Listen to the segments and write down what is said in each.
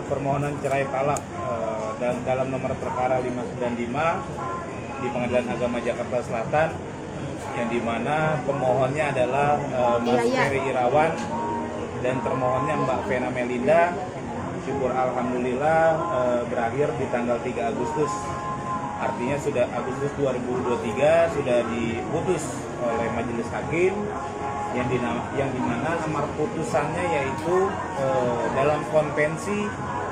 permohonan cerai talak dan dalam nomor perkara 595 di Pengadilan Agama Jakarta Selatan, yang dimana pemohonnya adalah Mas Ferry Irawan dan termohonnya Mbak Vena Melinda. Syukur alhamdulillah berakhir di tanggal 3 Agustus. Artinya sudah Agustus 2023 sudah diputus oleh Majelis Hakim yang dimana amar putusannya yaitu dalam konvensi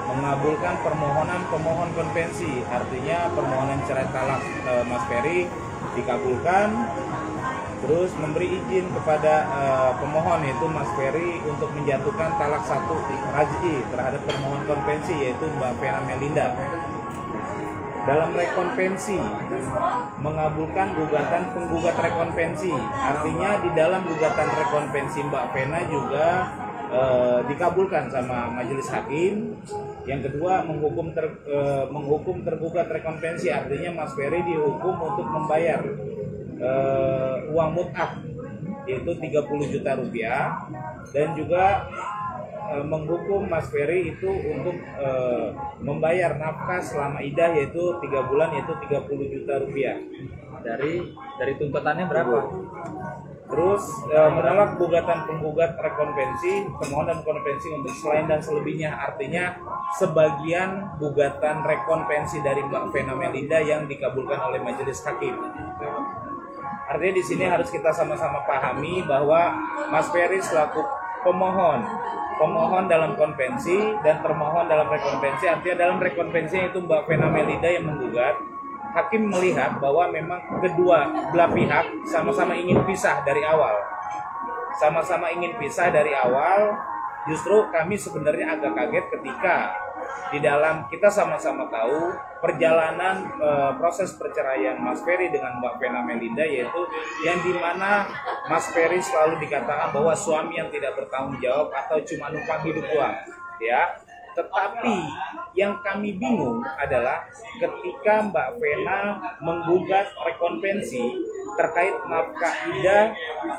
mengabulkan permohonan pemohon konvensi. Artinya permohonan cerai talak Mas Ferry dikabulkan, terus memberi izin kepada pemohon yaitu Mas Ferry untuk menjatuhkan talak 1 raj'i terhadap permohon konvensi yaitu Mbak Vena Melinda. Dalam rekonvensi mengabulkan gugatan penggugat rekonvensi, artinya di dalam gugatan rekonvensi Mbak Vena juga dikabulkan sama Majelis Hakim. Yang kedua, menghukum tergugat rekonvensi, artinya Mas Ferry dihukum untuk membayar uang mut'ah yaitu 30 juta rupiah, dan juga menghukum Mas Ferry itu untuk membayar nafkah selama idah yaitu 3 bulan yaitu 30 juta rupiah. Dari tuntutannya berapa? Terus menolak gugatan penggugat rekonvensi, permohonan konvensi untuk selain dan selebihnya, artinya sebagian gugatan rekonvensi dari Mbak Vena Melinda yang dikabulkan oleh Majelis Hakim. Artinya di sini harus kita sama-sama pahami bahwa Mas Ferry selaku pemohon dalam konvensi dan termohon dalam rekonvensi, artinya dalam rekonvensi itu Mbak Vena Melinda yang menggugat. Hakim melihat bahwa memang kedua belah pihak sama-sama ingin pisah dari awal. Justru kami sebenarnya agak kaget ketika di dalam kita sama-sama tahu perjalanan proses perceraian Mas Ferry dengan Mbak Vena Melinda, yaitu yang dimana Mas Ferry selalu dikatakan bahwa suami yang tidak bertanggung jawab atau cuma numpang hidup doang, ya. Tetapi yang kami bingung adalah ketika Mbak Vena menggugat rekonvensi terkait nafkah idah,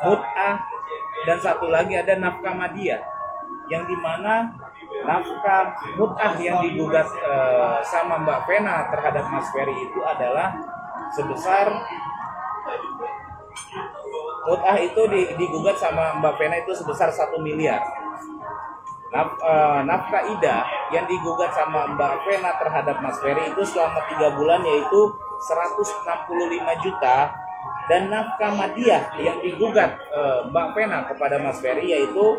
mut'ah, dan satu lagi ada nafkah madiah, yang dimana nafkah mut'ah yang digugat sama Mbak Vena terhadap Mas Ferry itu adalah sebesar, mut'ah itu digugat sama Mbak Vena itu sebesar 1 miliar. Nafkah idah yang digugat sama Mbak Vena terhadap Mas Ferry itu selama 3 bulan yaitu 165 juta, dan nafkah madiah yang digugat Mbak Vena kepada Mas Ferry yaitu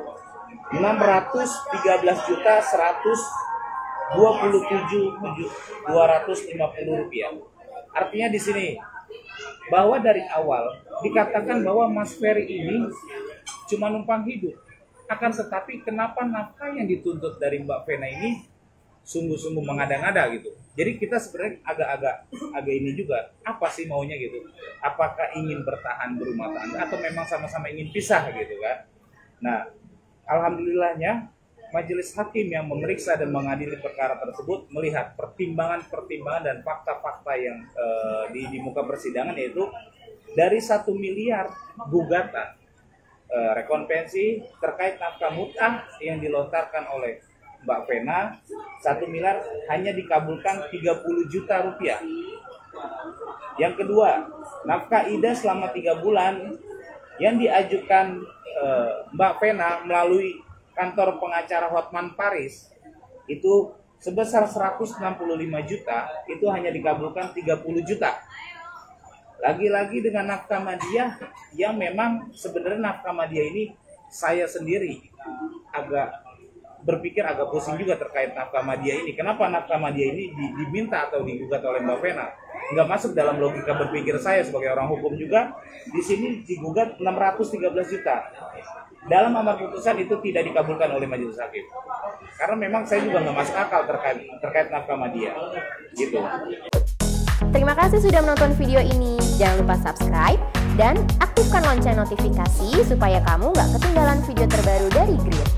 613 juta 127.250 rupiah. Artinya di sini bahwa dari awal dikatakan bahwa Mas Ferry ini cuma numpang hidup. Akan tetapi kenapa nafkah yang dituntut dari Mbak Vena ini sungguh-sungguh mengada-ngada gitu. Jadi kita sebenarnya agak ini juga, apa sih maunya gitu. Apakah ingin bertahan berumah tangga atau memang sama-sama ingin pisah gitu kan. Nah, alhamdulillahnya Majelis Hakim yang memeriksa dan mengadili perkara tersebut melihat pertimbangan dan fakta-fakta yang di muka persidangan, yaitu dari 1 miliar gugatan rekonvensi terkait nafkah mut'ah yang dilontarkan oleh Mbak Vena, 1 miliar hanya dikabulkan 30 juta rupiah. Yang kedua, nafkah idah selama 3 bulan yang diajukan Mbak Vena melalui kantor pengacara Hotman Paris itu sebesar 165 juta, itu hanya dikabulkan 30 juta. Lagi-lagi dengan nafkah madiah yang memang sebenarnya nafkah madiah ini saya sendiri berpikir agak pusing juga terkait nafkah madiah ini. Kenapa nafkah madiah ini diminta atau digugat oleh Mbak Vena? Nggak masuk dalam logika berpikir saya sebagai orang hukum juga. Di sini digugat 613 juta. Dalam amar putusan itu tidak dikabulkan oleh Majelis Hakim. Karena memang saya juga nggak masuk akal terkait nafkah madiah. Gitu. Terima kasih sudah menonton video ini. Jangan lupa subscribe dan aktifkan lonceng notifikasi supaya kamu nggak ketinggalan video terbaru dari Grid.